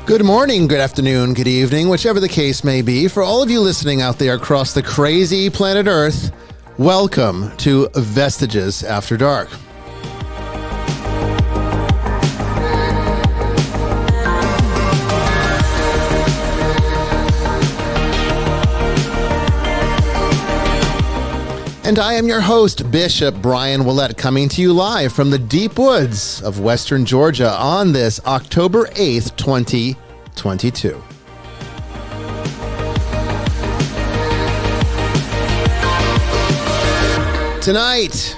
Good morning, good afternoon, good evening, whichever the case may be. For all of you listening out there across the crazy planet Earth, welcome to Vestiges After Dark. And I am your host, Bishop Brian Willett, coming to you live from the deep woods of Western Georgia on this October 8th, 2022. Tonight,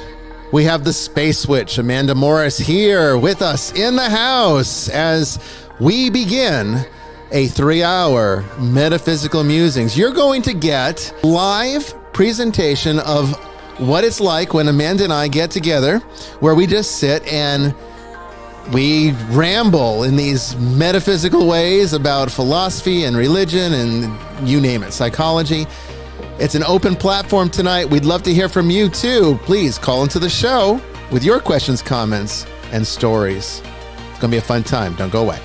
we have the Space Witch, Amanda Morris, here with us in the house as we begin a 3-hour Metaphysical Musings. You're going to get live presentation of what it's like when Amanda and I get together, where we just sit and we ramble in these metaphysical ways about philosophy and religion and you name it, psychology. It's an open platform tonight. We'd love to hear from you too. Please call into the show with your questions, comments, and stories. It's going to be a fun time. Don't go away.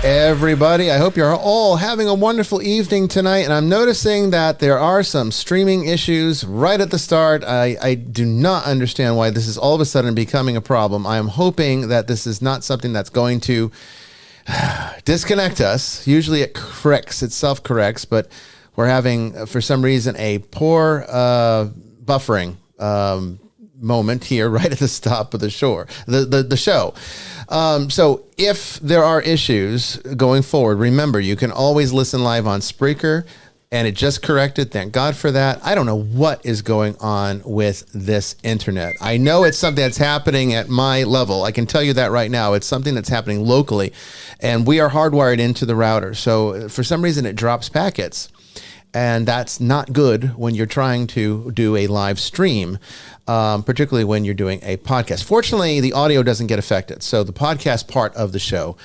Everybody, I hope you're all having a wonderful evening tonight, and I'm noticing that there are some streaming issues right at the start. I do not understand why this is all of a sudden becoming a problem. I am hoping that this is not something that's going to disconnect us. Usually it self-corrects, but we're having, for some reason, a poor buffering moment here right at the stop of the show. So if there are issues going forward, remember, you can always listen live on Spreaker, and it just corrected. Thank God for that. I don't know what is going on with this internet. I know it's something that's happening at my level. I can tell you that right now. It's something that's happening locally, and we are hardwired into the router. So for some reason, it drops packets. And that's not good when you're trying to do a live stream, particularly when you're doing a podcast. Fortunately, the audio doesn't get affected. So the podcast part of the show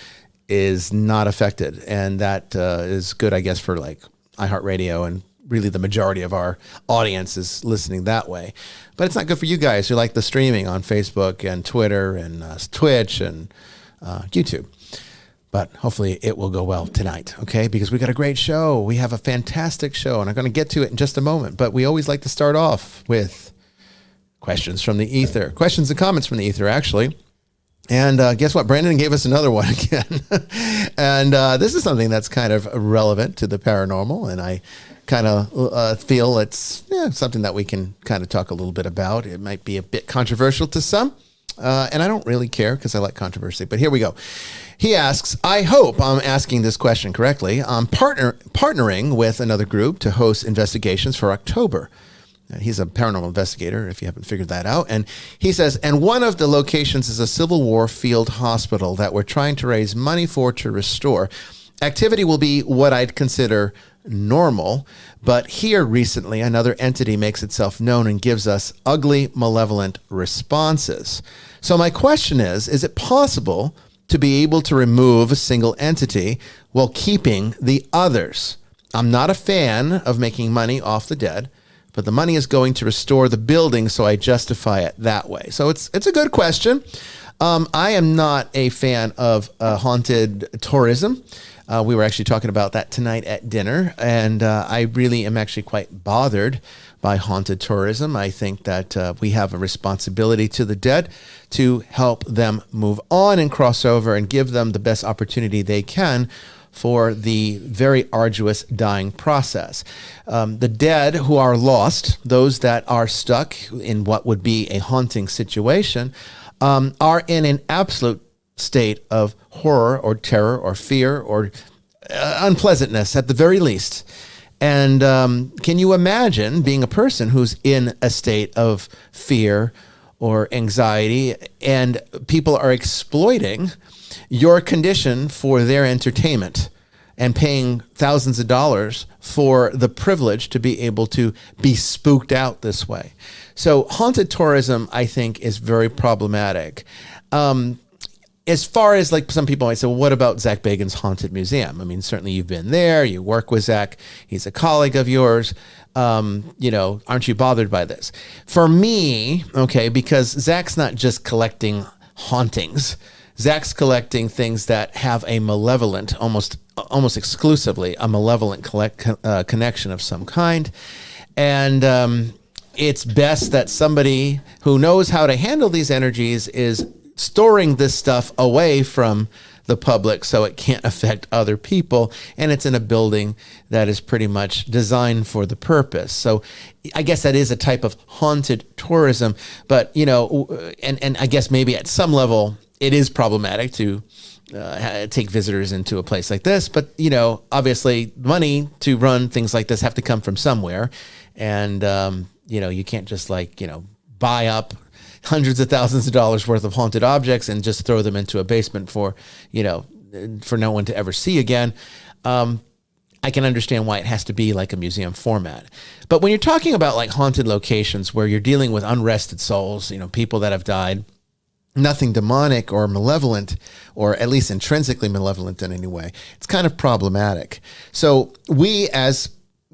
is not affected. And that is good, I guess, for like iHeartRadio, and really the majority of our audience is listening that way. But it's not good for you guys who like the streaming on Facebook and Twitter and Twitch and YouTube. But hopefully it will go well tonight, okay? Because we got a great show. We have a fantastic show, and I'm going to get to it in just a moment. But we always like to start off with questions from the ether. Questions and comments from the ether, actually. And guess what? Brandon gave us another one again. And this is something that's kind of relevant to the paranormal, and I kind of feel it's something that we can kind of talk a little bit about. It might be a bit controversial to some, and I don't really care because I like controversy. But here we go. He asks, I hope I'm asking this question correctly. I'm partnering with another group to host investigations for October. He's a paranormal investigator, if you haven't figured that out. And he says, and one of the locations is a Civil War field hospital that we're trying to raise money for to restore. Activity will be what I'd consider normal, but here recently another entity makes itself known and gives us ugly, malevolent responses. So my question is it possible to be able to remove a single entity while keeping the others? I'm not a fan of making money off the dead, but the money is going to restore the building, so I justify it that way. So it's a good question. I am not a fan of haunted tourism. We were actually talking about that tonight at dinner, and I really am actually quite bothered by haunted tourism. I think that we have a responsibility to the dead to help them move on and cross over and give them the best opportunity they can for the very arduous dying process. The dead who are lost, those that are stuck in what would be a haunting situation, are in an absolute state of horror or terror or fear or unpleasantness at the very least. And can you imagine being a person who's in a state of fear or anxiety, and people are exploiting your condition for their entertainment and paying thousands of dollars for the privilege to be able to be spooked out this way? So haunted tourism, I think, is very problematic. As far as, like, some people might say, well, what about Zach Bagans' Haunted Museum? I mean, certainly you've been there, you work with Zach, he's a colleague of yours. Aren't you bothered by this? For me, okay, because Zach's not just collecting hauntings, Zach's collecting things that have a malevolent, almost exclusively a malevolent connection of some kind. And it's best that somebody who knows how to handle these energies is storing this stuff away from the public so it can't affect other people, and it's in a building that is pretty much designed for the purpose. So I guess that is a type of haunted tourism, but and I guess maybe at some level it is problematic to take visitors into a place like this, but obviously money to run things like this have to come from somewhere, and you can't just buy up hundreds of thousands of dollars worth of haunted objects and just throw them into a basement for no one to ever see again. I can understand why it has to be like a museum format. But when you're talking about like haunted locations where you're dealing with unrested souls, people that have died, nothing demonic or malevolent, or at least intrinsically malevolent in any way, it's kind of problematic. So we,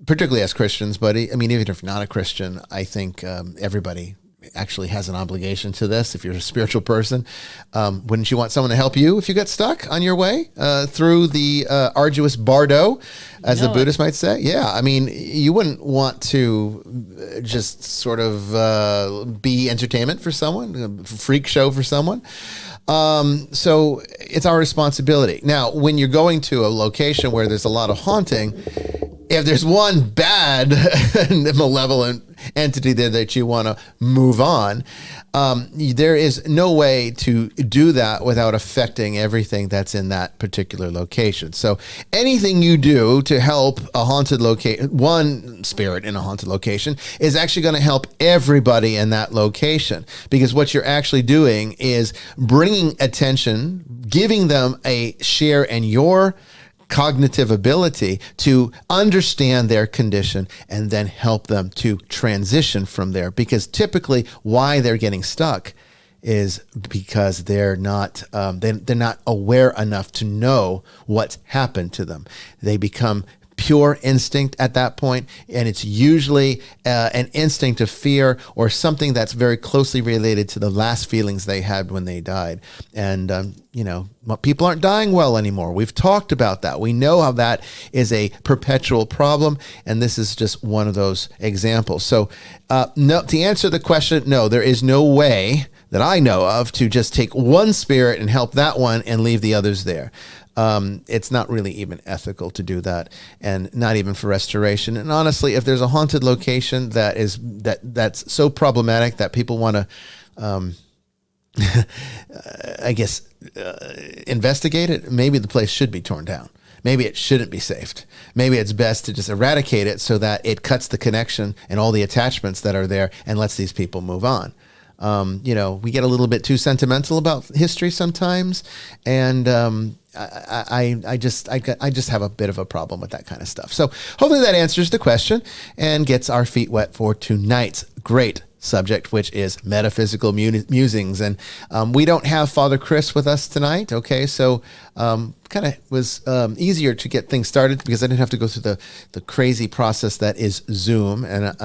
particularly as Christians, but I mean, even if you're not a Christian, I think everybody actually has an obligation to this. If you're a spiritual person, wouldn't you want someone to help you if you get stuck on your way through the arduous bardo, as the Buddhist might say? Yeah, I mean, you wouldn't want to just sort of be entertainment for someone, a freak show for someone. So it's our responsibility. Now, when you're going to a location where there's a lot of haunting, if there's one bad malevolent entity there that you want to move on, there is no way to do that without affecting everything that's in that particular location. So anything you do to help a haunted one spirit in a haunted location is actually going to help everybody in that location, because what you're actually doing is bringing attention, giving them a share in your cognitive ability to understand their condition and then help them to transition from there. Because typically why they're getting stuck is because they're not aware enough to know what's happened to them. They become pure instinct at that point, and it's usually an instinct of fear or something that's very closely related to the last feelings they had when they died. And people aren't dying well anymore. We've talked about that. We know how that is a perpetual problem, and this is just one of those examples. So no, to answer the question, no, there is no way that I know of to just take one spirit and help that one and leave the others there. It's not really even ethical to do that, and not even for restoration. And honestly, if there's a haunted location that's so problematic that people want to, investigate it, maybe the place should be torn down. Maybe it shouldn't be saved. Maybe it's best to just eradicate it so that it cuts the connection and all the attachments that are there and lets these people move on. We get a little bit too sentimental about history sometimes, and I just have a bit of a problem with that kind of stuff. So hopefully that answers the question and gets our feet wet for tonight's great subject, which is metaphysical musings. And we don't have Father Chris with us tonight. Okay, so kind of was easier to get things started because I didn't have to go through the crazy process that is Zoom, and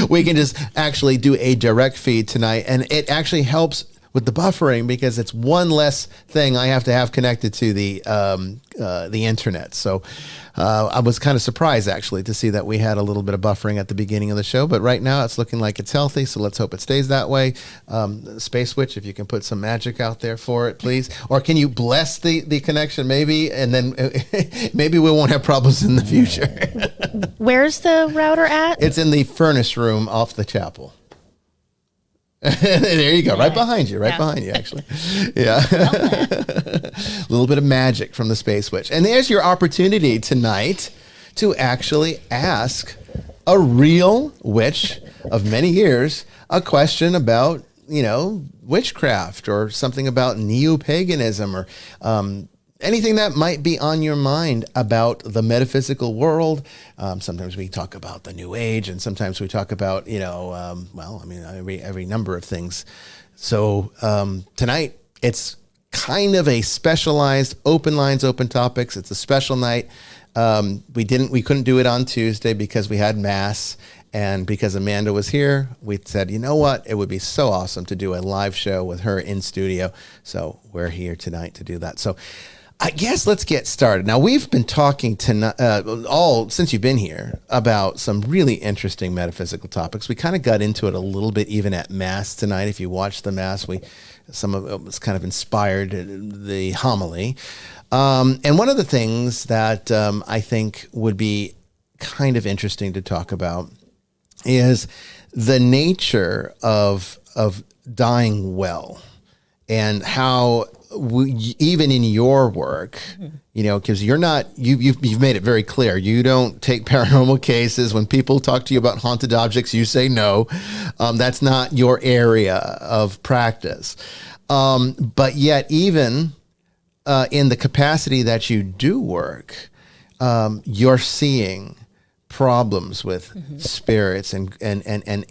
we can just actually do a direct feed tonight, and it actually helps with the buffering because it's one less thing I have to have connected to the internet. So I was kind of surprised actually to see that we had a little bit of buffering at the beginning of the show, but right now it's looking like it's healthy. So let's hope it stays that way. Space Witch, if you can put some magic out there for it, please. Or can you bless the connection maybe, and then maybe we won't have problems in the future. Where's the router at? It's in the furnace room off the chapel. There you go, right behind you, actually. Yeah. A little bit of magic from the Space Witch. And there's your opportunity tonight to actually ask a real witch of many years a question about, witchcraft or something about neo-paganism or anything that might be on your mind about the metaphysical world. Sometimes we talk about the New Age, and sometimes we talk about, every number of things. So tonight, it's kind of a specialized open lines, open topics. It's a special night. We couldn't do it on Tuesday because we had Mass. And because Amanda was here, we said, you know what? It would be so awesome to do a live show with her in studio. So we're here tonight to do that. So I guess let's get started. Now, we've been talking all since you've been here about some really interesting metaphysical topics. We kind of got into it a little bit even at Mass tonight. If you watched the Mass, some of it was kind of inspired the homily. And one of the things that I think would be kind of interesting to talk about is the nature of dying well, and how even in your work, because you've made it very clear, you don't take paranormal cases. When people talk to you about haunted objects, you say no. That's not your area of practice. But yet, even in the capacity that you do work, you're seeing problems with spirits and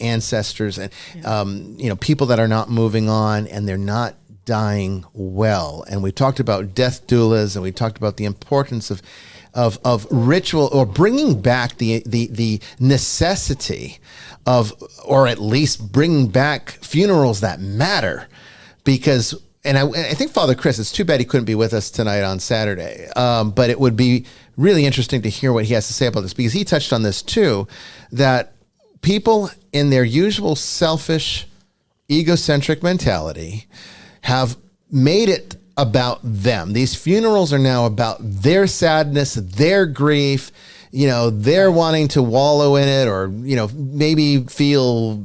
ancestors and people that are not moving on, and they're not dying well. And we talked about death doulas, and we talked about the importance of ritual, or bringing back the necessity of, or at least bringing back funerals that matter. Because, and I think Father Chris, it's too bad he couldn't be with us tonight on Saturday, but it would be really interesting to hear what he has to say about this, because he touched on this too, that people in their usual selfish, egocentric mentality have made it about them. These funerals are now about their sadness, their grief, they're wanting to wallow in it, or, maybe feel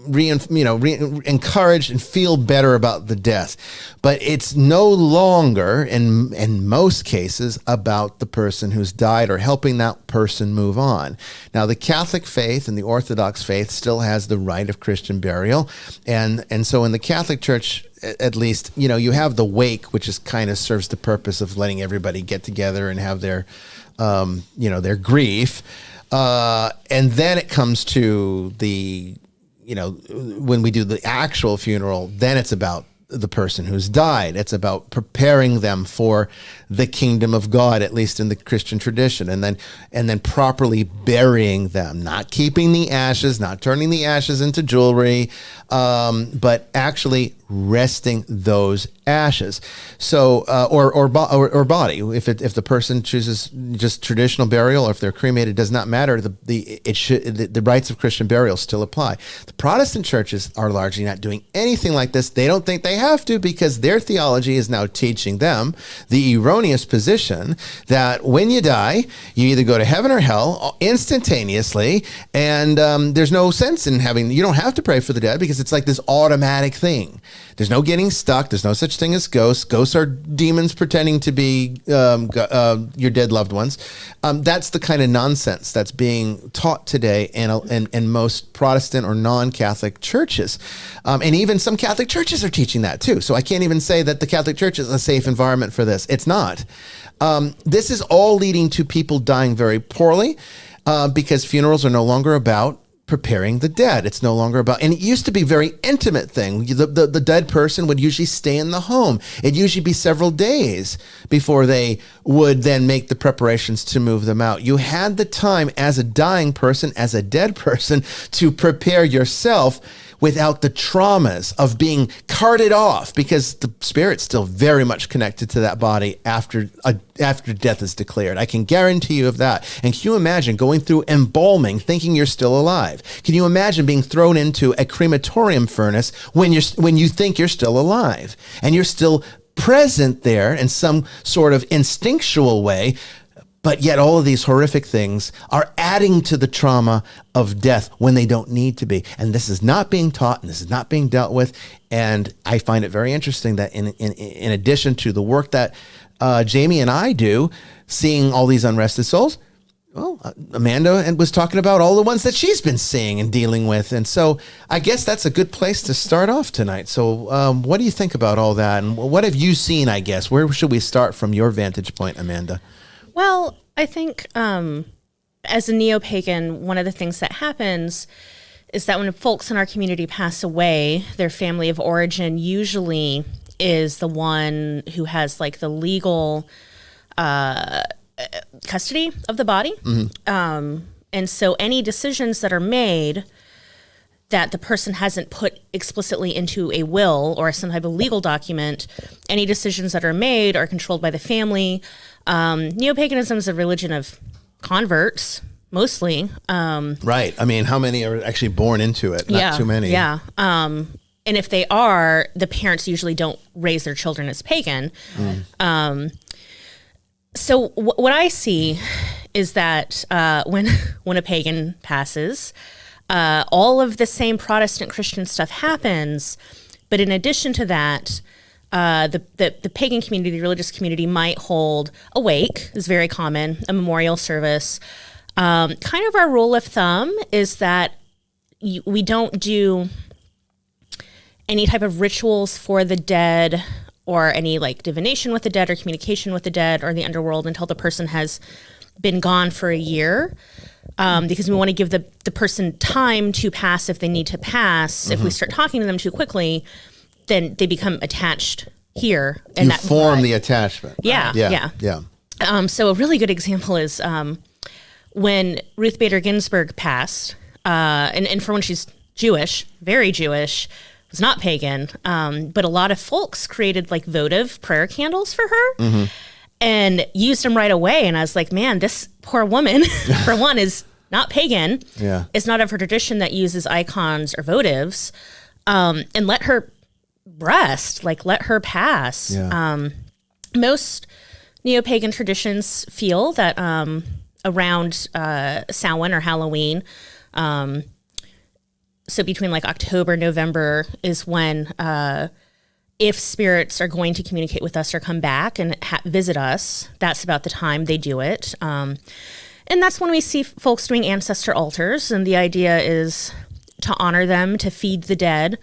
encouraged and feel better about the death. But it's no longer, in most cases, about the person who's died or helping that person move on. Now, the Catholic faith and the Orthodox faith still has the rite of Christian burial. And so in the Catholic Church, at least, you have the wake, which is kind of serves the purpose of letting everybody get together and have their, their grief. And then it comes to the, when we do the actual funeral, then it's about the person who's died. It's about preparing them for the kingdom of God, at least in the Christian tradition, and then properly burying them, not keeping the ashes, not turning the ashes into jewelry, but actually resting those ashes. So, or body. If the person chooses just traditional burial, or if they're cremated, does not matter. The rites of Christian burial still apply. The Protestant churches are largely not doing anything like this. They don't think they have to, because their theology is now teaching them the erroneous position that when you die, you either go to heaven or hell instantaneously, and there's no sense in you don't have to pray for the dead, because it's like this automatic thing. There's no getting stuck. There's no such thing as ghosts. Ghosts are demons pretending to be your dead loved ones. That's the kind of nonsense that's being taught today in most Protestant or non-Catholic churches. And even some Catholic churches are teaching that too. So I can't even say that the Catholic Church is a safe environment for this. It's not. This is all leading to people dying very poorly, because funerals are no longer about preparing the dead. It's no longer about, and it used to be a very intimate thing. The dead person would usually stay in the home. It'd usually be several days before they would then make the preparations to move them out. You had the time as a dying person, as a dead person, to prepare yourself without the traumas of being carted off, because the spirit's still very much connected to that body after death is declared. I can guarantee you of that. And can you imagine going through embalming thinking you're still alive? Can you imagine being thrown into a crematorium furnace when you think you're still alive and you're still present there in some sort of instinctual way, but yet all of these horrific things are adding to the trauma of death when they don't need to be. And this is not being taught, and this is not being dealt with. And I find it very interesting that in addition to the work that Jamie and I do, seeing all these unrested souls, well, Amanda was talking about all the ones that she's been seeing and dealing with. And so I guess that's a good place to start off tonight. So what do you think about all that? And what have you seen, I guess? Where should we start from your vantage point, Amanda? Well, I think as a neo-pagan, one of the things that happens is that when folks in our community pass away, their family of origin usually is the one who has like the legal custody of the body. Mm-hmm. And so any decisions that are made that the person hasn't put explicitly into a will or some type of legal document, any decisions that are made are controlled by the family. Neo-paganism is a religion of converts, mostly. Right. I mean, how many are actually born into it? Not too many. Yeah. And if they are, the parents usually don't raise their children as pagan. So what I see is that when a pagan passes, all of the same Protestant Christian stuff happens, but in addition to that, the pagan community, the religious community might hold a wake, is very common, a memorial service. Kind of our rule of thumb is that we don't do any type of rituals for the dead or any like divination with the dead or communication with the dead or the underworld until the person has been gone for a year. Because we want to give the person time to pass if they need to pass. Mm-hmm. If we start talking to them too quickly, then they become attached here. And you form the attachment. Yeah. So a really good example is when Ruth Bader Ginsburg passed, and for when she's Jewish, very Jewish, was not pagan, but a lot of folks created like votive prayer candles for her. Mm-hmm. And used them right away. And I was like, man, this poor woman, for one, is not pagan. Yeah. It's not of her tradition that uses icons or votives. And let her rest, like let her pass. Yeah. Most neo-pagan traditions feel that around Samhain or Halloween, so between like October, November is when if spirits are going to communicate with us or come back and visit us, that's about the time they do it. And that's when we see folks doing ancestor altars. And the idea is to honor them, to feed the dead,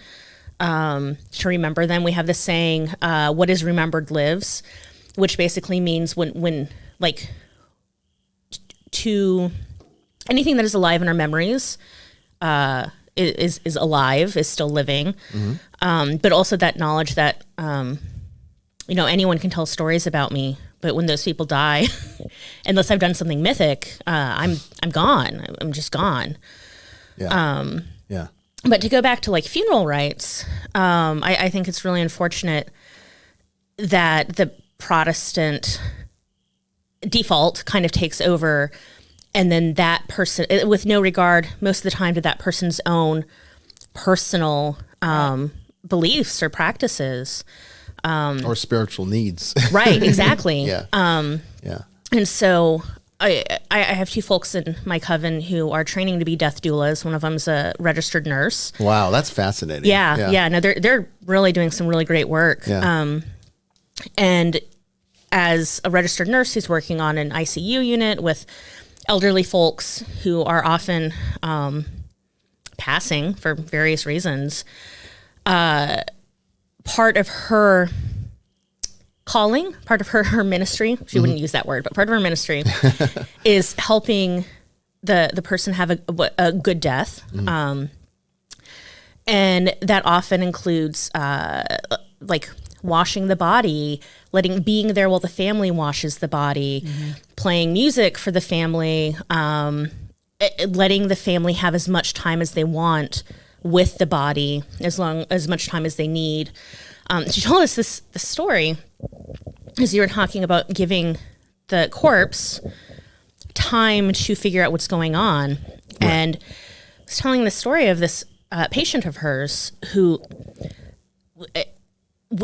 to remember them. We have this saying, what is remembered lives, which basically means when like to anything that is alive in our memories, is alive, is still living. Mm-hmm. But also that knowledge that, anyone can tell stories about me, but when those people die, unless I've done something mythic, I'm gone. I'm just gone. Yeah. But to go back to like funeral rites, I think it's really unfortunate that the Protestant default kind of takes over. And then that person, with no regard, most of the time, to that person's own personal beliefs or practices. Or spiritual needs. Right, exactly. Yeah. And so I have two folks in my coven who are training to be death doulas. One of them's a registered nurse. Wow, that's fascinating. Yeah. No, they're really doing some really great work. Yeah. And as a registered nurse who's working on an ICU unit with elderly folks who are often passing for various reasons, part of her calling, part of her ministry, she mm-hmm. wouldn't use that word, but part of her ministry is helping the person have a good death. Mm-hmm. And that often includes like washing the body, being there while the family washes the body, mm-hmm. playing music for the family, letting the family have as much time as they want with the body as much time as they need. She told us the story as you were talking about giving the corpse time to figure out what's going on. Right. And I was telling the story of this patient of hers who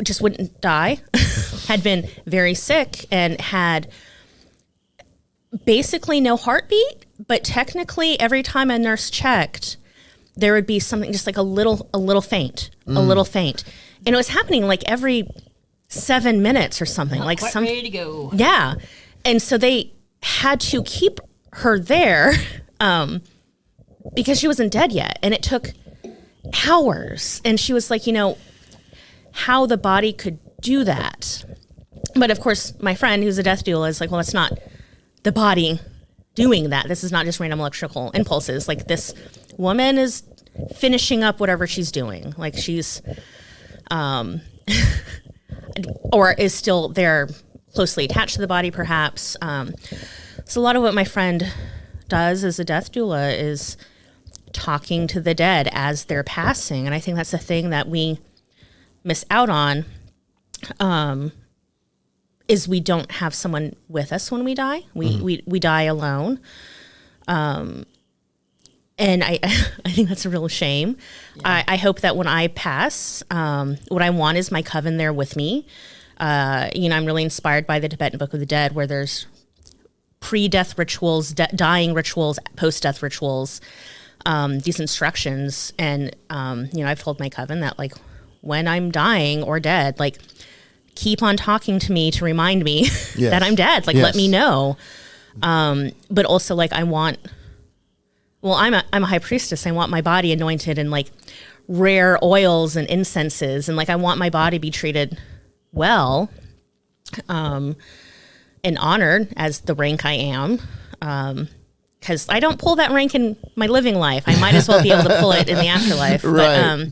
just wouldn't die, had been very sick and had basically no heartbeat, but technically every time a nurse checked, there would be something just like a little faint, a little faint. And it was happening like every 7 minutes or something. Not like quite ready to go. Yeah. And so they had to keep her there because she wasn't dead yet. And it took hours. And she was like, how the body could do that. But of course, my friend who's a death doula is like, well, it's not the body doing that. This is not just random electrical impulses. Like, this woman is finishing up whatever she's doing. Like, she's, or is still there closely attached to the body, perhaps. So a lot of what my friend does as a death doula is talking to the dead as they're passing. And I think that's the thing that we miss out on, is we don't have someone with us when we die. We die alone. And I think that's a real shame. Yeah. I hope that when I pass, what I want is my coven there with me. I'm really inspired by the Tibetan Book of the Dead, where there's pre-death rituals, dying rituals, post-death rituals, these instructions. And, I've told my coven that, like, when I'm dying or dead, like, keep on talking to me to remind me that I'm dead. Like, let me know. But also, like, I'm a high priestess. I want my body anointed in, like, rare oils and incenses. And, like, I want my body to be treated well, and honored as the rank I am. Because I don't pull that rank in my living life. I might as well be able to pull it in the afterlife.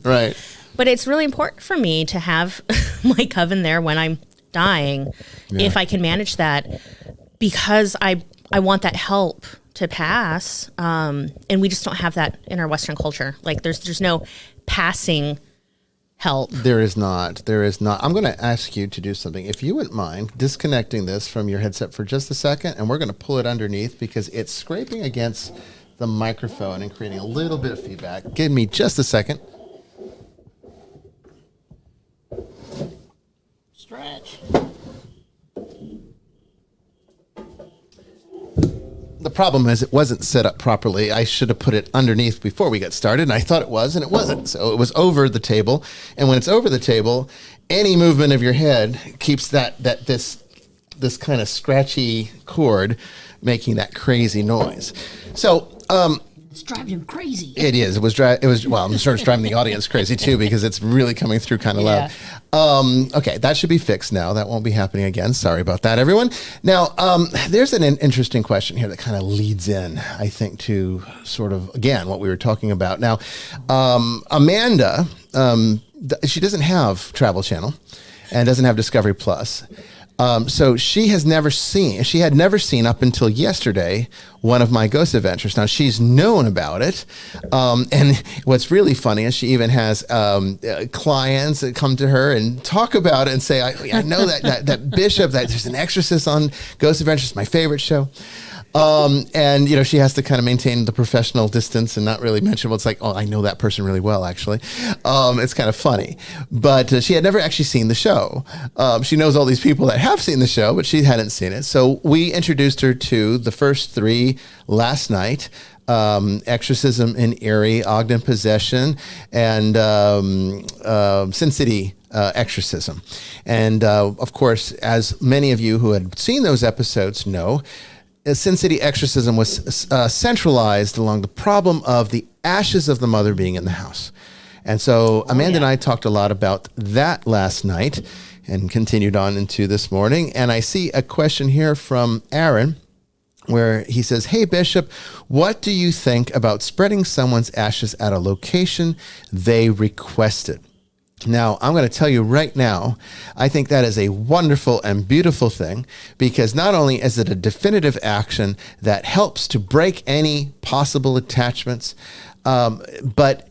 Right. But it's really important for me to have my coven there when I'm dying, if I can manage that, because I want that help to pass. And we just don't have that in our Western culture. Like, there's no passing help. There is not. I'm going to ask you to do something. If you wouldn't mind disconnecting this from your headset for just a second, and we're going to pull it underneath because it's scraping against the microphone and creating a little bit of feedback. Give me just a second. Stretch. The problem is it wasn't set up properly. I should have put it underneath before we got started, and I thought it was, and it wasn't. So it was over the table, and when it's over the table, any movement of your head keeps this kind of scratchy cord making that crazy noise. So it's driving him crazy. It is. Well, I'm sure it's driving the audience crazy too, because it's really coming through kind of loud. Okay, that should be fixed now. That won't be happening again. Sorry about that, everyone. Now, there's an interesting question here that kind of leads in, I think, to sort of, again, what we were talking about. Now, Amanda, she doesn't have Travel Channel and doesn't have Discovery Plus. So she had never seen up until yesterday one of my ghost adventures. Now, she's known about it. And what's really funny is she even has clients that come to her and talk about it and say, I know that Bishop, that there's an exorcist on Ghost Adventures, my favorite show. And she has to kind of maintain the professional distance and not really mention what's like, oh, I know that person really well, actually. It's kind of funny, but she had never actually seen the show. She knows all these people that have seen the show, but she hadn't seen it. So we introduced her to the first three last night: Exorcism in Erie, Ogden Possession, and Sin City Exorcism. And of course, as many of you who had seen those episodes know, Sin City Exorcism was centralized along the problem of the ashes of the mother being in the house. And so Amanda and I talked a lot about that last night and continued on into this morning. And I see a question here from Aaron where he says, hey, Bishop, what do you think about spreading someone's ashes at a location they requested? Now, I'm going to tell you right now, I think that is a wonderful and beautiful thing, because not only is it a definitive action that helps to break any possible attachments, but,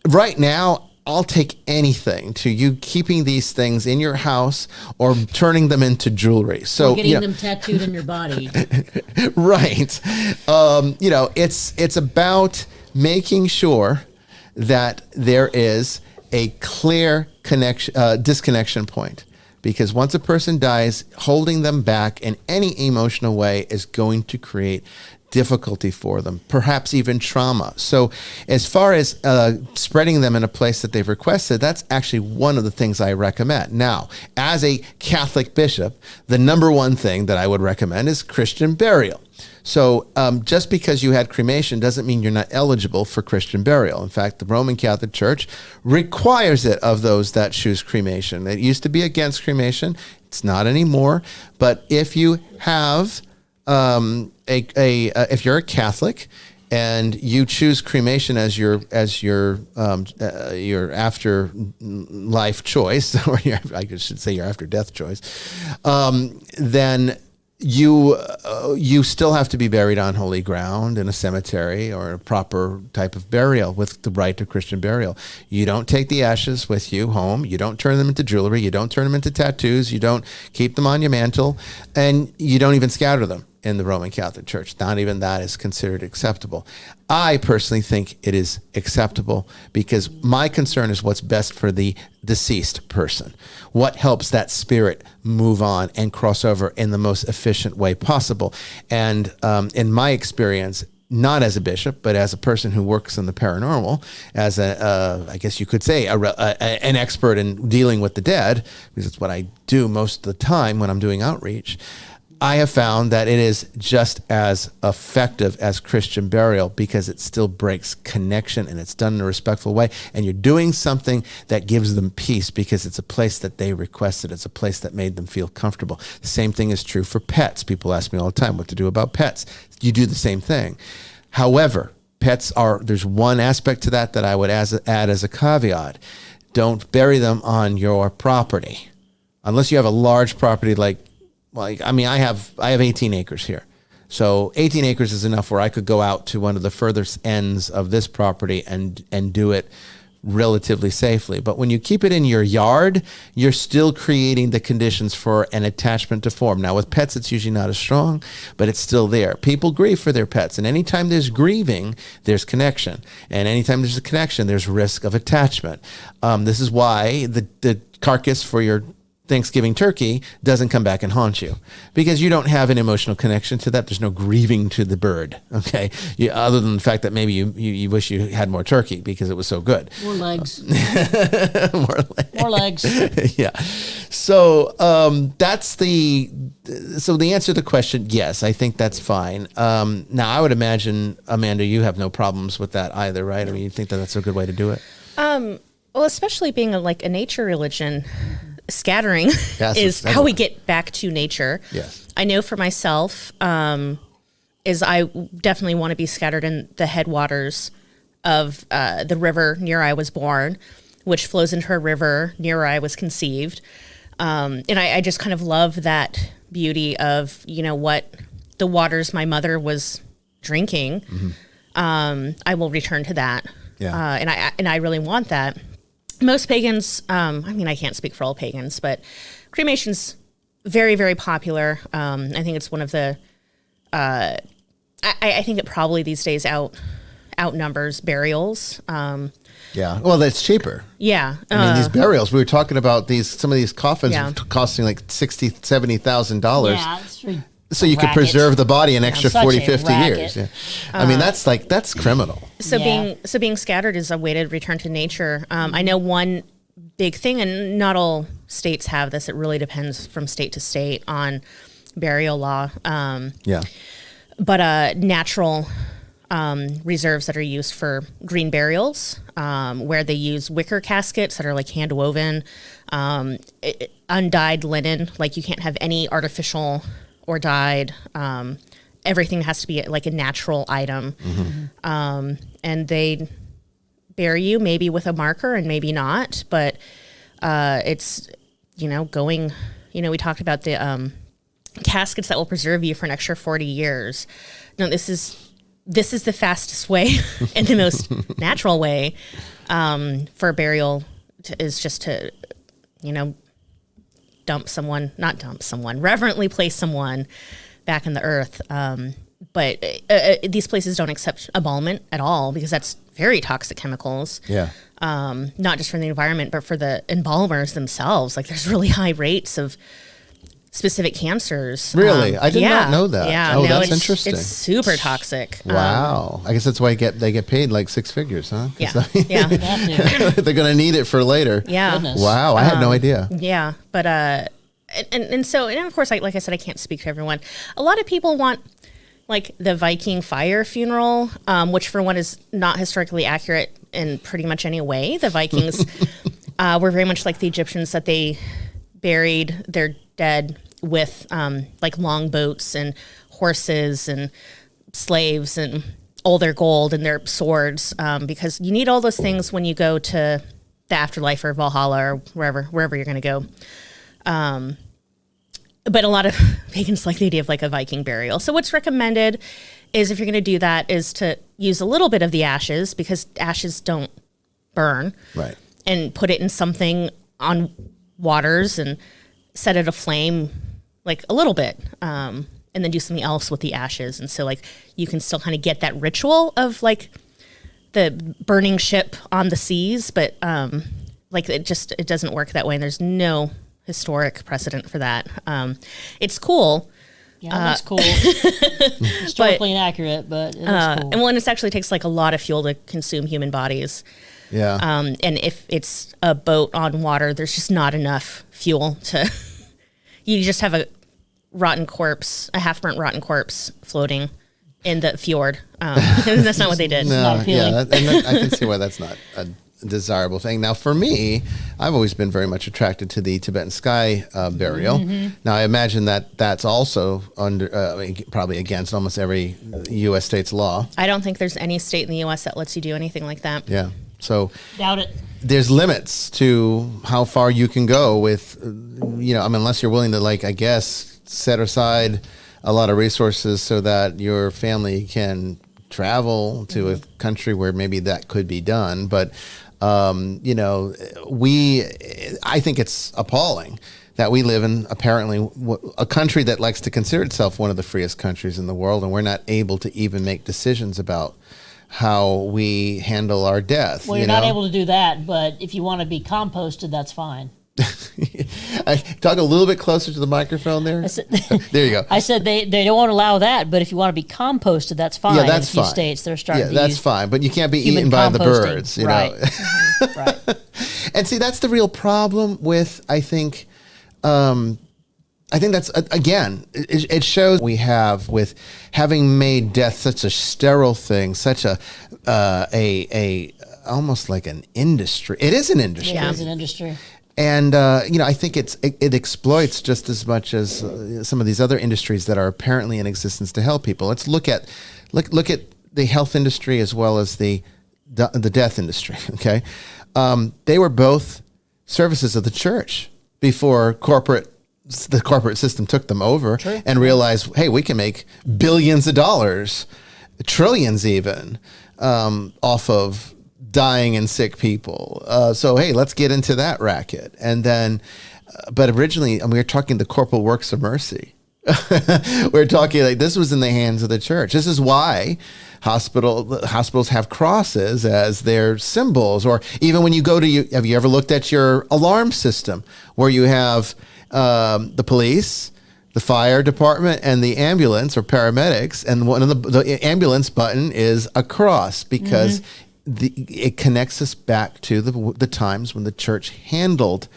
right now, I'll take anything to you keeping these things in your house or turning them into jewelry. So Or getting them tattooed on your body. right. It's about making sure that there is a clear disconnection point. Because once a person dies, holding them back in any emotional way is going to create difficulty for them, perhaps even trauma. So as far as spreading them in a place that they've requested, that's actually one of the things I recommend. Now, as a Catholic bishop, the number one thing that I would recommend is Christian burial. So just because you had cremation doesn't mean you're not eligible for Christian burial. In fact, the Roman Catholic Church requires it of those that choose cremation. It used to be against cremation. It's not anymore. But if you have if you're a Catholic and you choose cremation as your after life choice, or I should say your after death choice, then you still have to be buried on holy ground in a cemetery or a proper type of burial with the right to Christian burial. You don't take the ashes with you home. You don't turn them into jewelry. You don't turn them into tattoos. You don't keep them on your mantle, and you don't even scatter them in the Roman Catholic Church. Not even that is considered acceptable. I personally think it is acceptable because my concern is what's best for the deceased person. What helps that spirit move on and cross over in the most efficient way possible. And in my experience, not as a bishop, but as a person who works in the paranormal, as I guess you could say, an expert in dealing with the dead, because it's what I do most of the time when I'm doing outreach, I have found that it is just as effective as Christian burial because it still breaks connection and it's done in a respectful way. And you're doing something that gives them peace because it's a place that they requested. It's a place that made them feel comfortable. The same thing is true for pets. People ask me all the time what to do about pets. You do the same thing. However, there's one aspect to that I would add as a caveat. Don't bury them on your property. Unless you have a large property I have 18 acres here. So 18 acres is enough where I could go out to one of the furthest ends of this property and do it relatively safely. But when you keep it in your yard, you're still creating the conditions for an attachment to form. Now with pets, it's usually not as strong, but it's still there. People grieve for their pets. And anytime there's grieving, there's connection. And anytime there's a connection, there's risk of attachment. This is why the carcass for your Thanksgiving turkey doesn't come back and haunt you because you don't have an emotional connection to that. There's no grieving to the bird. Okay. Other than the fact that maybe you wish you had more turkey because it was so good. More legs. More legs. Yeah. So, so the answer to the question, yes, I think that's fine. Now I would imagine, Amanda, you have no problems with that either, right? I mean, you think that that's a good way to do it? Well, especially being a nature religion, scattering is how we get back to nature. Yes. I know for myself, is I definitely want to be scattered in the headwaters of the river near I was born, which flows into a river near where I was conceived. And I just kind of love that beauty of, what the waters my mother was drinking. Mm-hmm. I will return to that. Yeah. And I really want that. Most pagans, I can't speak for all pagans, but cremation's very, very popular. I think it's one of the, I think it probably these days outnumbers burials. Yeah. Well, that's cheaper. Yeah. I mean, these burials, we were talking about some of these coffins costing like $60,000, $70,000. Yeah, that's true. So you could preserve the body an extra 40, 50 years. Yeah. I mean, that's criminal. So being scattered is a way to return to nature. I know one big thing, and not all states have this. It really depends from state to state on burial law. But natural reserves that are used for green burials, where they use wicker caskets that are like hand woven, undyed linen. Like you can't have any artificial or dyed. Everything has to be like a natural item. Mm-hmm. And they bury you maybe with a marker and maybe not, but it's, going, we talked about the caskets that will preserve you for an extra 40 years. No, this is this is the fastest way and the most natural way for burial is just to, reverently place someone back in the earth. But these places don't accept embalmment at all because that's very toxic chemicals. Yeah. Not just for the environment, but for the embalmers themselves. Like there's really high rates of specific cancers. Really? I did not know that. Yeah. Oh, no, that's interesting. It's super toxic. Wow. I guess that's why they get paid like six figures, huh? Yeah. Yeah. They're going to need it for later. Yeah. Goodness. Wow. I had no idea. Yeah. But, and so, and of course, like I said, I can't speak to everyone. A lot of people want like the Viking fire funeral, which for one is not historically accurate in pretty much any way. The Vikings were very much like the Egyptians, that they buried their dead with like long boats and horses and slaves and all their gold and their swords, because you need all those things when you go to the afterlife or Valhalla or wherever you're going to go. But a lot of pagans like the idea of like a Viking burial. So what's recommended is, if you're going to do that, is to use a little bit of the ashes, because ashes don't burn. Right. And put it in something on waters and set it aflame like a little bit, and then do something else with the ashes. And so like you can still kind of get that ritual of like the burning ship on the seas, but like it doesn't work that way, and there's no historic precedent for that. It's cool. Yeah, that's cool. Historically inaccurate, but it is cool. And it actually takes like a lot of fuel to consume human bodies. Yeah. And if it's a boat on water, there's just not enough fuel to, you just have a half-burnt rotten corpse floating in the fjord. That's not what they did. Not appealing. Yeah, I can see why that's not a desirable thing. Now, for me, I've always been very much attracted to the Tibetan sky burial. Mm-hmm. Now, I imagine that that's also probably against almost every U.S. state's law. I don't think there's any state in the U.S. that lets you do anything like that. Yeah. So Doubt it. there's limits to how far you can go with, unless you're willing to, like, I guess, set aside a lot of resources so that your family can travel to a country where maybe that could be done. But, I think it's appalling that we live in apparently a country that likes to consider itself one of the freest countries in the world, and we're not able to even make decisions about how we handle our death. Well, you're not able to do that, but if you want to be composted, that's fine. I talk a little bit closer to the microphone there. There you go. I said they don't allow that, but if you want to be composted, that's fine. Yeah, that's in a few fine. states they're starting to that's use fine, but you can't be human eaten by the composting. birds. Right. Right. And see, that's the real problem with, I think that's, again, it shows we have with having made death such a sterile thing, such a almost like an industry. It is an industry. It is an industry. And, I think it exploits just as much as some of these other industries that are apparently in existence to help people. Let's look at the health industry as well as the death industry. Okay. They were both services of the church before the corporate system took them over. True. And realized, hey, we can make billions of dollars, trillions even, off of dying and sick people. So, hey, let's get into that racket. And then, but originally, we were talking the corporal works of mercy. We're talking like this was in the hands of the church. This is why hospitals have crosses as their symbols. Or even when you go to, have you ever looked at your alarm system where you have the police, the fire department, and the ambulance or paramedics, and one of the ambulance button is a cross because it connects us back to the times when the church handled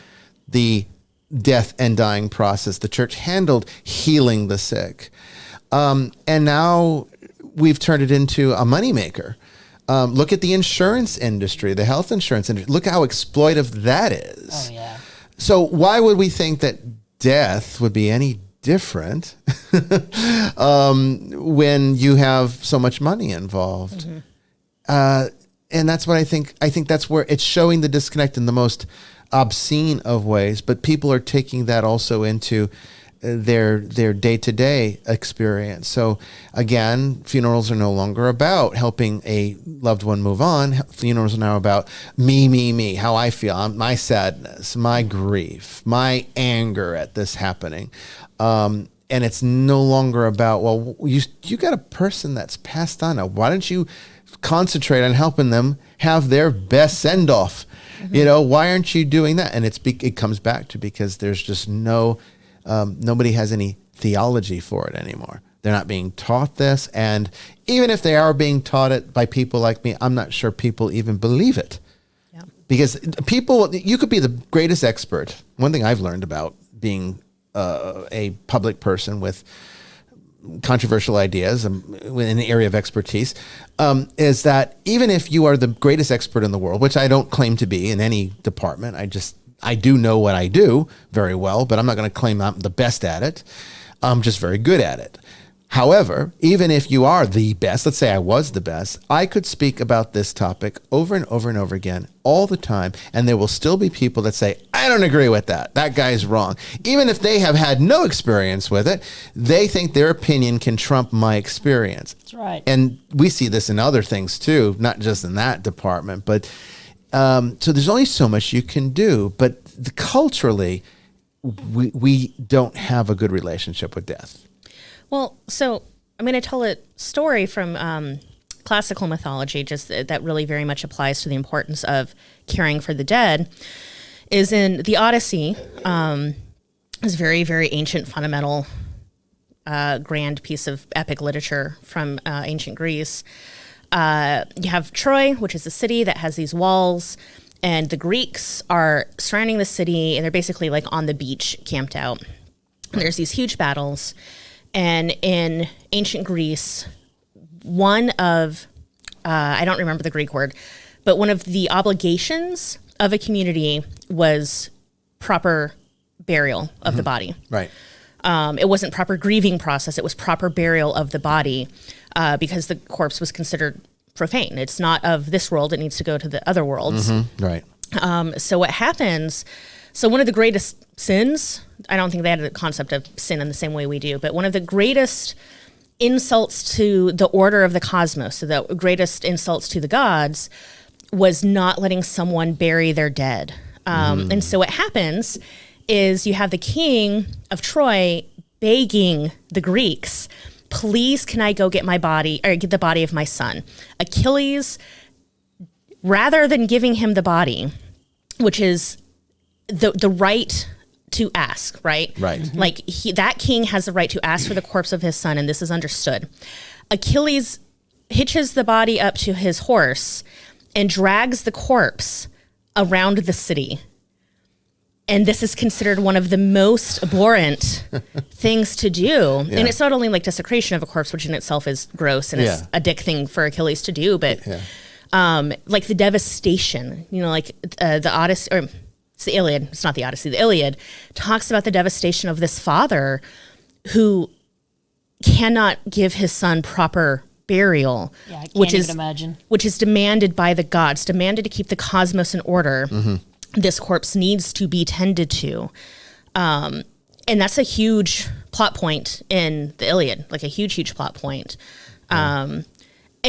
the death and dying process. The church handled healing the sick. And now we've turned it into a moneymaker. Look at the insurance industry, the health insurance industry. Look how exploitive that is. Oh, yeah. So why would we think that death would be any different when you have so much money involved? And that's what I think. I think that's where it's showing the disconnect in the most obscene of ways. But people are taking that also into their day-to-day experience. So again, funerals are no longer about helping a loved one move on. Funerals are now about me, how I feel, my sadness, my grief, my anger at this happening. And it's no longer about, well, you got a person that's passed on. Now, why don't you concentrate on helping them have their best send-off? Why aren't you doing that? And it comes back to because there's just nobody has any theology for it anymore. They're not being taught this. And even if they are being taught it by people like me, I'm not sure people even believe it. Yeah. Because you could be the greatest expert. One thing I've learned about being a public person with controversial ideas in the area of expertise, is that even if you are the greatest expert in the world, which I don't claim to be in any department, I do know what I do very well, but I'm not going to claim I'm the best at it. I'm just very good at it. However, even if you are the best, let's say I was the best, I could speak about this topic over and over and over again all the time, and there will still be people that say, I don't agree with that. That guy's wrong. Even if they have had no experience with it, they think their opinion can trump my experience. That's right. And we see this in other things too, not just in that department, but so there's only so much you can do, but culturally, we don't have a good relationship with death. Well, so I'm going to tell a story from classical mythology, just that really very much applies to the importance of caring for the dead, is in the Odyssey, is very, very ancient, fundamental, grand piece of epic literature from ancient Greece. You have Troy, which is a city that has these walls, and the Greeks are surrounding the city, and they're basically like on the beach, camped out. And there's these huge battles. And in ancient Greece, one of, I don't remember the Greek word, but one of the obligations of a community was proper burial of the body. Right. It wasn't proper grieving process. It was proper burial of the body because the corpse was considered profane. It's not of this world. It needs to go to the other worlds. Mm-hmm. Right. So what happens... So one of the greatest sins, I don't think they had the concept of sin in the same way we do, but one of the greatest insults to the order of the cosmos, so the greatest insults to the gods, was not letting someone bury their dead. And so what happens is you have the king of Troy begging the Greeks, please can I go get my body, or get the body of my son? Achilles, rather than giving him the body, which is the right to ask, right? Right. Mm-hmm. Like that king has the right to ask for the corpse of his son, and this is understood. Achilles hitches the body up to his horse and drags the corpse around the city. And this is considered one of the most abhorrent things to do. Yeah. And it's not only like desecration of a corpse, which in itself is gross and it's a dick thing for Achilles to do, but like the devastation, like the Odyssey, or it's the Iliad, it's not the Odyssey, the Iliad talks about the devastation of this father who cannot give his son proper burial, I can't even imagine. Which is demanded by the gods, demanded to keep the cosmos in order. Mm-hmm. This corpse needs to be tended to. And that's a huge plot point in the Iliad, like a huge, huge plot point. And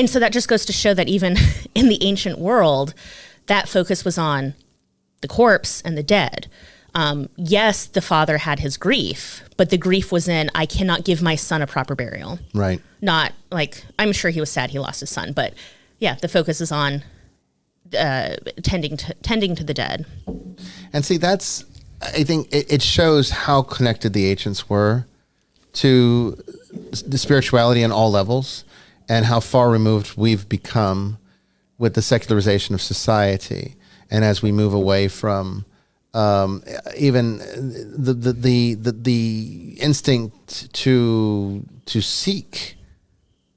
so that just goes to show that even in the ancient world, that focus was on the corpse and the dead. Yes, the father had his grief, but the grief was in, I cannot give my son a proper burial. Right. Not like, I'm sure he was sad he lost his son, but yeah, the focus is on tending to the dead. And see, I think it shows how connected the ancients were to the spirituality on all levels, and how far removed we've become with the secularization of society. And as we move away from even the instinct to seek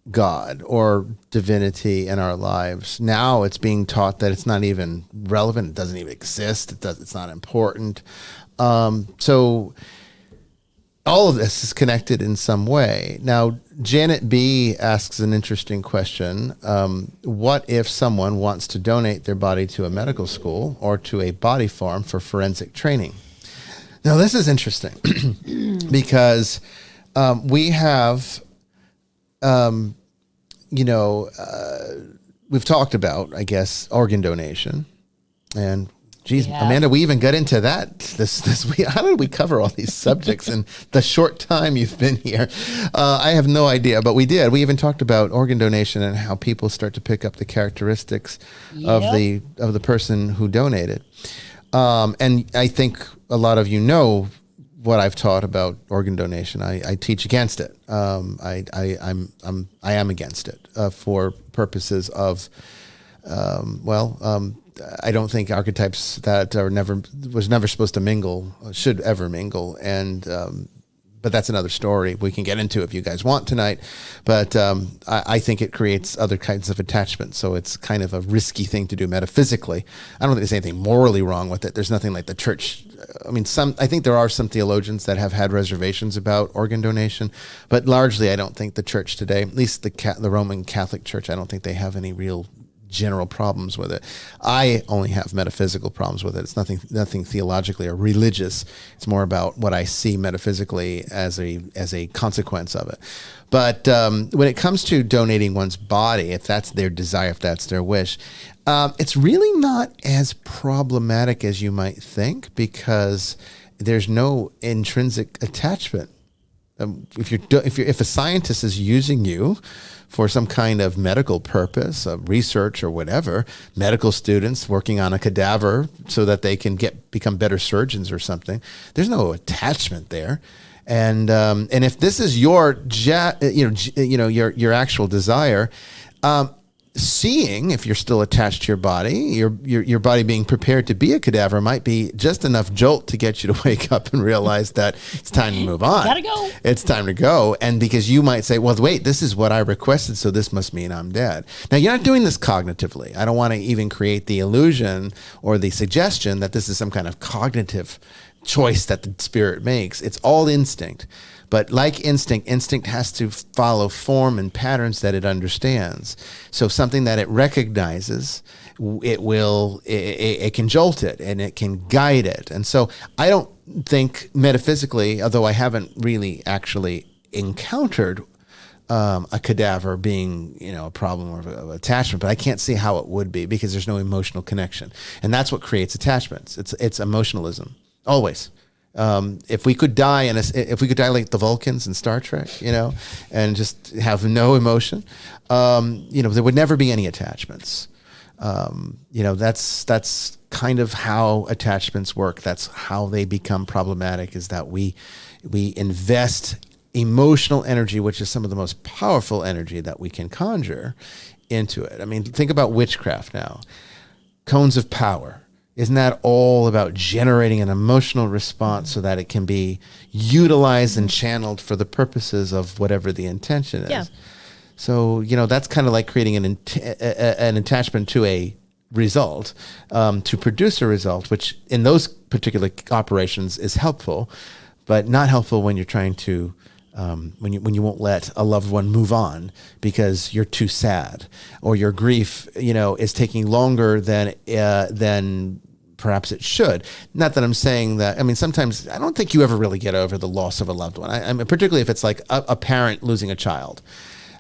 God or divinity in our lives, now it's being taught that it's not even relevant. It doesn't even exist. It's not important. So all of this is connected in some way. Now, Janet B. asks an interesting question. What if someone wants to donate their body to a medical school or to a body farm for forensic training? Now, this is interesting because we have, we've talked about, I guess, organ donation. And, geez, Amanda, we even got into that. How did we cover all these subjects in the short time you've been here? I have no idea, but we did. We even talked about organ donation and how people start to pick up the characteristics of the person who donated. And I think a lot of you know what I've taught about organ donation. I teach against it. I am against it for purposes of, I don't think archetypes that was never supposed to mingle should ever mingle. And but that's another story we can get into if you guys want tonight. But I think it creates other kinds of attachments. So it's kind of a risky thing to do metaphysically. I don't think there's anything morally wrong with it. There's nothing like the church. I mean, I think there are some theologians that have had reservations about organ donation, but largely I don't think the church today, at least the Roman Catholic Church, I don't think they have any real general problems with it. I only have metaphysical problems with it. It's nothing theologically or religious. It's more about what I see metaphysically as a consequence of it. But when it comes to donating one's body, if that's their desire, if that's their wish, it's really not as problematic as you might think because there's no intrinsic attachment. If a scientist is using you for some kind of medical purpose, research or whatever, medical students working on a cadaver so that they can become better surgeons or something, there's no attachment there. And if this is your your actual desire, seeing if you're still attached to your body, your body being prepared to be a cadaver might be just enough jolt to get you to wake up and realize that it's time to move on. Gotta go. It's time to go. And because you might say, well, wait, this is what I requested, so this must mean I'm dead. Now, you're not doing this cognitively. I don't want to even create the illusion or the suggestion that this is some kind of cognitive choice that the spirit makes. It's all instinct. But like instinct has to follow form and patterns that it understands. So something that it recognizes, it can jolt it and it can guide it. And so I don't think metaphysically, although I haven't really actually encountered a cadaver being, a problem or attachment, but I can't see how it would be because there's no emotional connection. And that's what creates attachments. It's emotionalism, always. If we could die like the Vulcans in Star Trek, and just have no emotion, there would never be any attachments. That's kind of how attachments work. That's how they become problematic, is that we invest emotional energy, which is some of the most powerful energy that we can conjure, into it. I mean, think about witchcraft now. Cones of power. Isn't that all about generating an emotional response so that it can be utilized and channeled for the purposes of whatever the intention is? Yeah. So, that's kind of like creating an attachment to a result, to produce a result, which in those particular operations is helpful, but not helpful when you're trying to, when you won't let a loved one move on because you're too sad, or your grief, is taking longer than perhaps it should. Not that I'm saying that. I mean, sometimes I don't think you ever really get over the loss of a loved one. I mean, particularly if it's like a parent losing a child.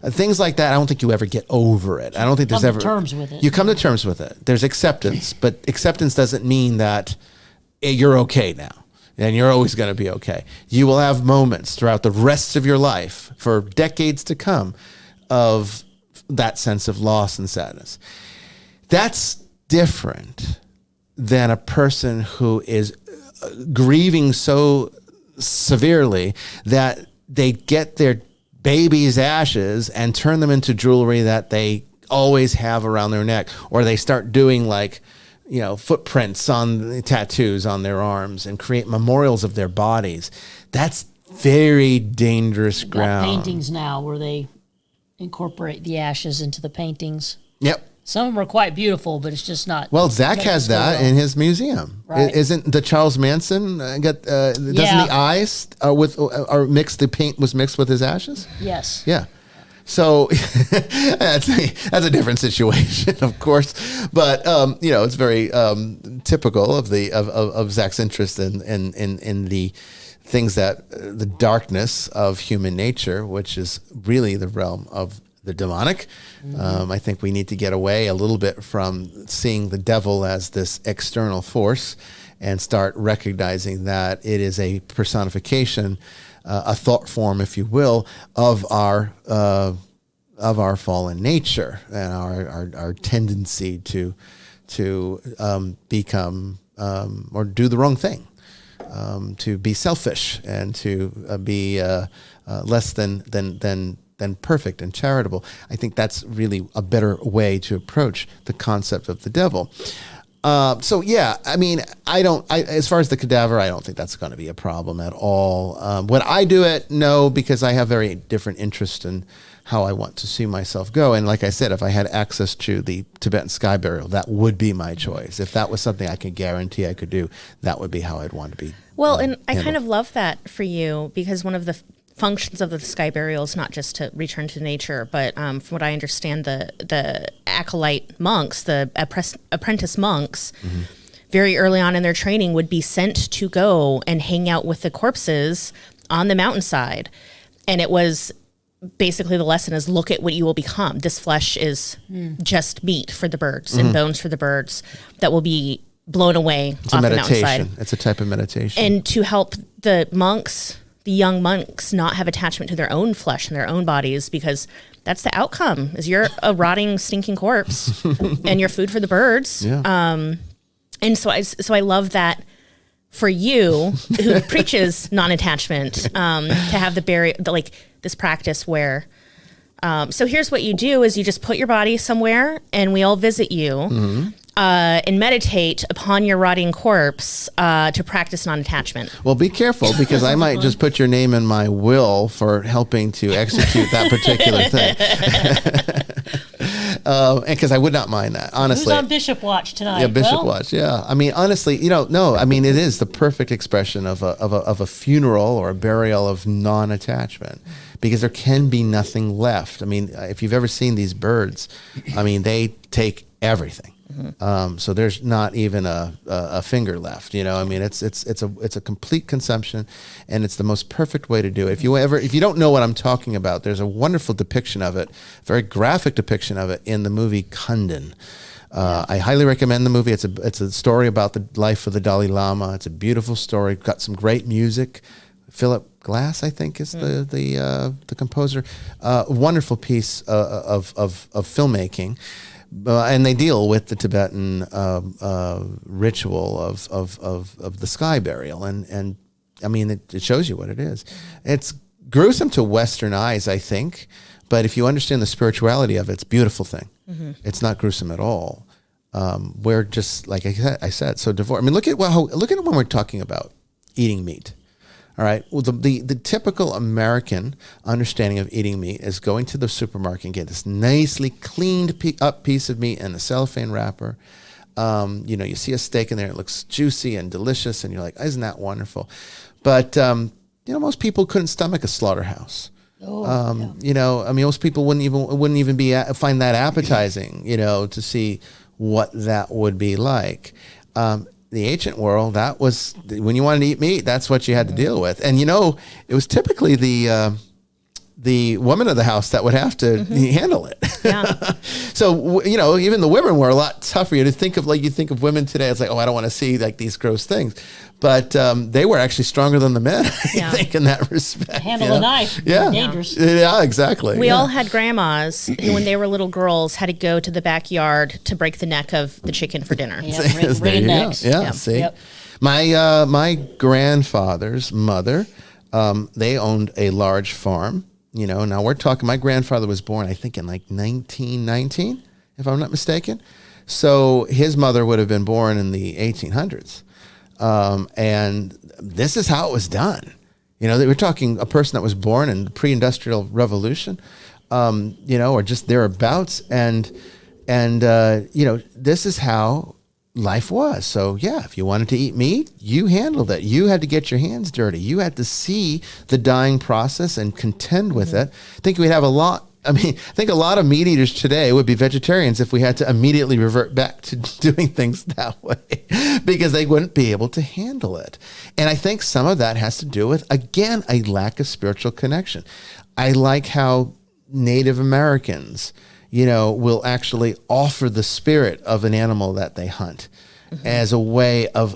Things like that, I don't think you ever get over it. I don't think there's ever... You come to terms with it. You come to terms with it. There's acceptance, but acceptance doesn't mean that you're okay now and you're always going to be okay. You will have moments throughout the rest of your life for decades to come of that sense of loss and sadness. That's different than a person who is grieving so severely that they get their baby's ashes and turn them into jewelry that they always have around their neck, or they start doing footprints on the tattoos on their arms and create memorials of their bodies. That's very dangerous ground. Paintings now where they incorporate the ashes into the paintings. Yep. Some of them are quite beautiful, but it's just not. Well, Zach has that in his museum. Right. Isn't the Charles Manson doesn't the eyes are mixed? The paint was mixed with his ashes. Yes. Yeah. So that's a different situation, of course. But it's very typical of Zach's interest in the things that the darkness of human nature, which is really the realm of the demonic. I think we need to get away a little bit from seeing the devil as this external force and start recognizing that it is a personification, a thought form, if you will, of our fallen nature and our tendency to become or do the wrong thing, to be selfish and to be less than perfect and charitable. I think that's really a better way to approach the concept of the devil. So yeah, I mean, as far as the cadaver, I don't think that's going to be a problem at all. Would I do it? No, because I have very different interest in how I want to see myself go. And like I said, if I had access to the Tibetan sky burial, that would be my choice. If that was something I could guarantee I could do, that would be how I'd want to be. Well, and I handled. kind of love that for you, because one of the functions of the sky burial is not just to return to nature, but from what I understand, the acolyte monks, the apprentice monks, very early on in their training would be sent to go and hang out with the corpses on the mountainside. And it was basically, the lesson is, look at what you will become. This flesh is just meat for the birds and bones for the birds that will be blown away off the mountainside. It's a type of meditation. And to help the young monks not have attachment to their own flesh and their own bodies, because that's the outcome, is you're a rotting, stinking corpse and you're food for the birds. Yeah. And so I love that for you, who preaches non-attachment, to have this practice where, so here's what you do is you just put your body somewhere and we all visit you. And meditate upon your rotting corpse to practice non-attachment. Well, be careful, because I might just put your name in my will for helping to execute that particular thing. And because I would not mind that, honestly. Who's on Bishop Watch tonight? Yeah, Bishop Watch. Yeah, I mean, honestly, no. I mean, it is the perfect expression of a funeral or a burial of non-attachment, because there can be nothing left. I mean, if you've ever seen these birds, I mean, they take everything. So there's not even a finger left, I mean, it's a complete consumption, and it's the most perfect way to do it. If you don't know what I'm talking about, there's a wonderful depiction of it, very graphic depiction of it in the movie Kundun. I highly recommend the movie. It's a story about the life of the Dalai Lama. It's a beautiful story. Got some great music. Philip Glass, I think, is the composer. Wonderful piece of filmmaking. And they deal with the Tibetan ritual of the sky burial, and I mean, it shows you what it is. It's gruesome to Western eyes, I think, but if you understand the spirituality of it, it's a beautiful thing. It's not gruesome at all. We're just, like I said, so divorced. I mean, look at it when we're talking about eating meat. All right. Well, the typical American understanding of eating meat is going to the supermarket and get this nicely cleaned up piece of meat in a cellophane wrapper. You see a steak in there, it looks juicy and delicious, and you're like, isn't that wonderful? But most people couldn't stomach a slaughterhouse. I mean, most people wouldn't even find that appetizing. To see what that would be like. The ancient world, that was, when you wanted to eat meat, that's what you had to deal with. And it was typically the woman of the house that would have to handle it. Yeah. So even the women were a lot tougher. You think of women today, it's like, oh, I don't want to see like these gross things, but they were actually stronger than the men. I think in that respect. Handle a knife. Yeah. Dangerous. Yeah, exactly. We all had grandmas who, when they were little girls, had to go to the backyard to break the neck of the chicken for dinner. Yeah, bring necks. Yeah. See, my grandfather's mother, they owned a large farm. Now we're talking, my grandfather was born, I think, in like 1919, if I'm not mistaken. So his mother would have been born in the 1800s. And this is how it was done. They were talking a person that was born in the pre-industrial revolution, or just thereabouts. And this is how life was. So yeah, if you wanted to eat meat, you handled it. You had to get your hands dirty. You had to see the dying process and contend with it. I think we'd have a lot I mean, I think a lot of meat eaters today would be vegetarians if we had to immediately revert back to doing things that way, because they wouldn't be able to handle it. And I think some of that has to do with, again, a lack of spiritual connection. I like how Native Americans, will actually offer the spirit of an animal that they hunt as a way of,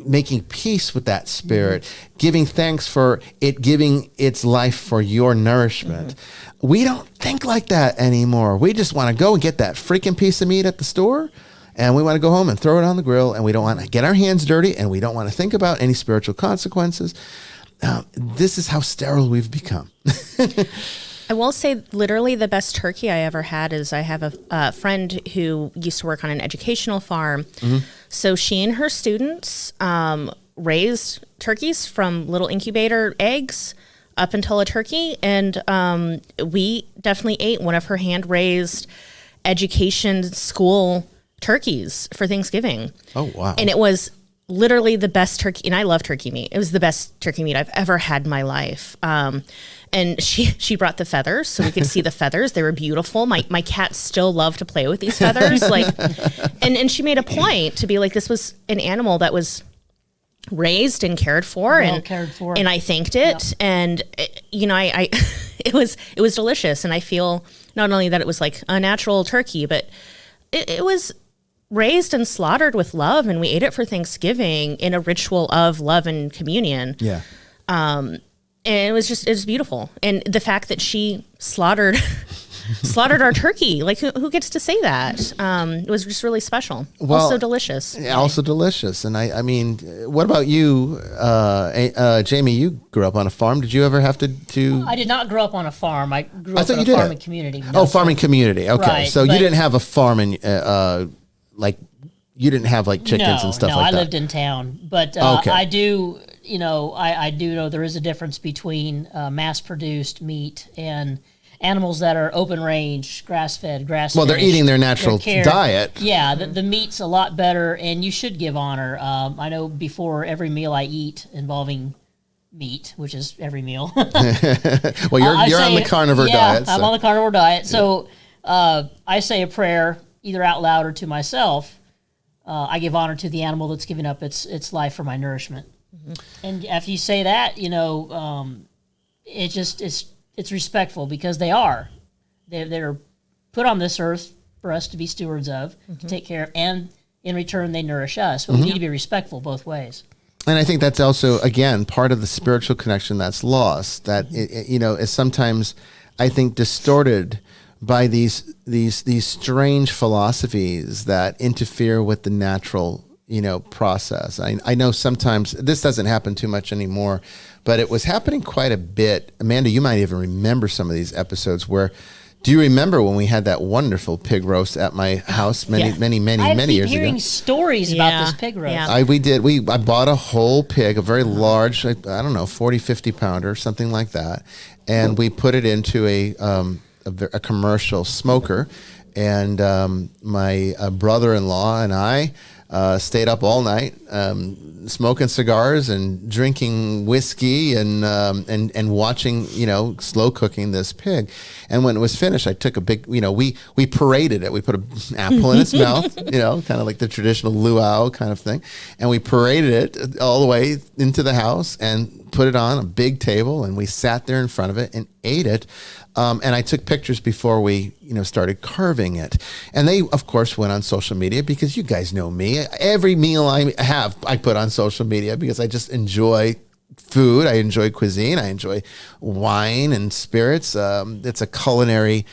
making peace with that spirit, giving thanks for it, giving its life for your nourishment. We don't think like that anymore. We just want to go and get that freaking piece of meat at the store, and we want to go home and throw it on the grill, and we don't want to get our hands dirty, and we don't want to think about any spiritual consequences. This is how sterile we've become. I will say, literally, the best turkey I ever had is I have a friend who used to work on an educational farm. So she and her students raised turkeys from little incubator eggs up until a turkey. And we definitely ate one of her hand-raised education school turkeys for Thanksgiving. Oh, wow. And it was literally the best turkey. And I love turkey meat. It was the best turkey meat I've ever had in my life. And she brought the feathers so we could see the feathers. They were beautiful. My cats still love to play with these feathers. And she made a point to be like, this was an animal that was raised and cared for, and I thanked it. Yep. And I it was delicious. And I feel not only that it was like a natural turkey, but it was raised and slaughtered with love, and we ate it for Thanksgiving in a ritual of love and communion. Yeah. And it was beautiful. And the fact that she slaughtered our turkey, like who gets to say that? It was just really special. Well, also delicious. Yeah, also delicious. And I mean, what about you, Jamie? You grew up on a farm. Did you ever have to? I did not grow up on a farm. I grew up in a farming community. Farming community. Okay, right, so you didn't have a farm in you didn't have like chickens and stuff like that. No, I lived in town, but okay. I do. I do know there is a difference between mass-produced meat and animals that are open range, grass-fed, grass-finished. Well, they're eating their natural diet. Yeah, the meat's a lot better, and you should give honor. I know before every meal I eat involving meat, which is every meal. Well, you're on the carnivore diet. I'm on the carnivore diet. So I say a prayer either out loud or to myself. I give honor to the animal that's giving up its life for my nourishment. And after you say that, it's respectful, because they're put on this earth for us to be stewards of, to take care of, and in return they nourish us. But we need to be respectful both ways. And I think that's also, again, part of the spiritual connection that's lost, that is sometimes, I think, distorted by these strange philosophies that interfere with the natural process. I know sometimes this doesn't happen too much anymore, but it was happening quite a bit. Amanda, you might even remember some of these episodes where, do you remember when we had that wonderful pig roast at my house many years ago? I keep hearing stories about this pig roast. Yeah. I bought a whole pig, a very large, I don't know, 40, 50 pounder, something like that. And we put it into a commercial smoker. And my brother-in-law and I stayed up all night, smoking cigars and drinking whiskey and watching, slow cooking this pig. And when it was finished, I took a big, we paraded it. We put an apple in its mouth, kind of like the traditional luau kind of thing. And we paraded it all the way into the house and put it on a big table. And we sat there in front of it and ate it. And I took pictures before we, started carving it. And they, of course, went on social media, because you guys know me. Every meal I have, I put on social media, because I just enjoy food. I enjoy cuisine. I enjoy wine and spirits. It's a culinary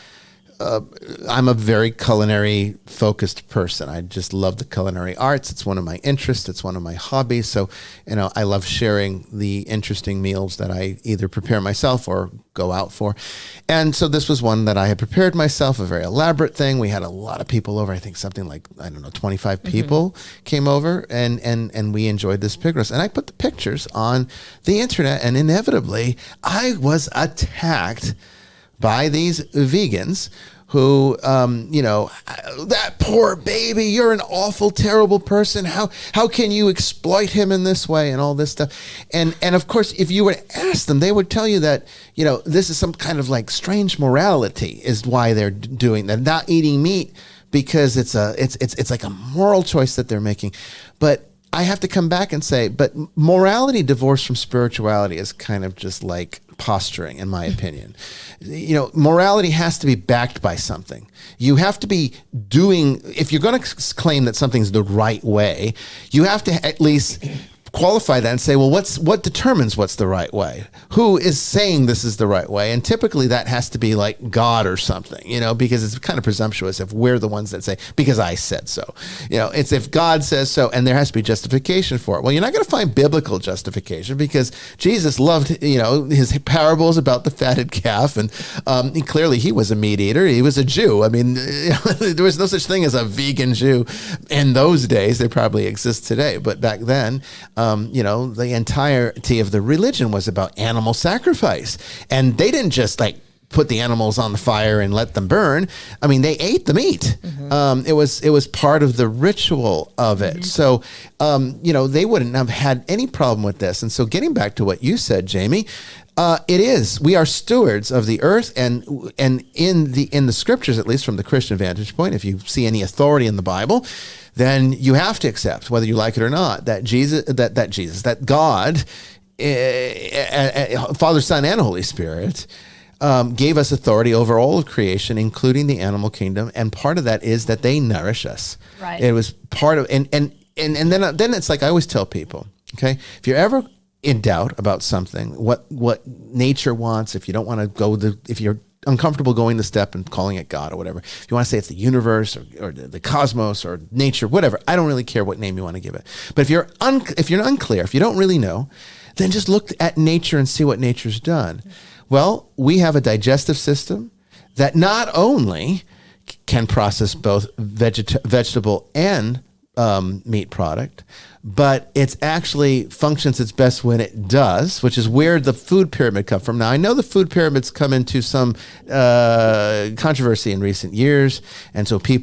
I'm a very culinary focused person. I just love the culinary arts. It's one of my interests. It's one of my hobbies. So, I love sharing the interesting meals that I either prepare myself or go out for. And so this was one that I had prepared myself, a very elaborate thing. We had a lot of people over. I think something like, 25 people came over, and we enjoyed this pig roast. And I put the pictures on the internet, and inevitably I was attacked by these vegans who, that poor baby, you're an awful, terrible person. How can you exploit him in this way and all this stuff? And of course, if you were to ask them, they would tell you that, this is some kind of like strange morality is why they're doing that, not eating meat because it's like a moral choice that they're making. But I have to come back and say, but morality divorced from spirituality is kind of just like posturing, in my opinion. Morality has to be backed by something. You have to be doing, if you're going to claim that something's the right way, you have to at least qualify that and say, well, what determines what's the right way? Who is saying this is the right way? And typically that has to be like God or something, because it's kind of presumptuous if we're the ones that say, because I said so. It's if God says so, and there has to be justification for it. Well, you're not going to find biblical justification because Jesus loved, his parables about the fatted calf, and clearly he was a meat eater. He was a Jew. I mean, there was no such thing as a vegan Jew in those days. They probably exist today, but back then, the entirety of the religion was about animal sacrifice. And they didn't just like put the animals on the fire and let them burn. I mean, they ate the meat. Mm-hmm. It was part of the ritual of it. Mm-hmm. So, they wouldn't have had any problem with this. And so getting back to what you said, Jamie, we are stewards of the earth, and in the scriptures, at least from the Christian vantage point, if you see any authority in the Bible, then you have to accept, whether you like it or not, that that God, Father, Son, and Holy Spirit, gave us authority over all of creation, including the animal kingdom, and part of that is that they nourish us. Right. It was part of, and then it's like I always tell people, okay, if you're ever in doubt about something, what nature wants, if you don't want to if you're uncomfortable going the step and calling it God or whatever, if you want to say it's the universe or the cosmos or nature, whatever, I don't really care what name you want to give it. But if you're unclear, if you don't really know, then just look at nature and see what nature's done. Well, we have a digestive system that not only can process both vegetable and meat product, but it's actually functions its best when it does, which is where the food pyramid come from. Now, I know the food pyramid's come into some controversy in recent years, and so people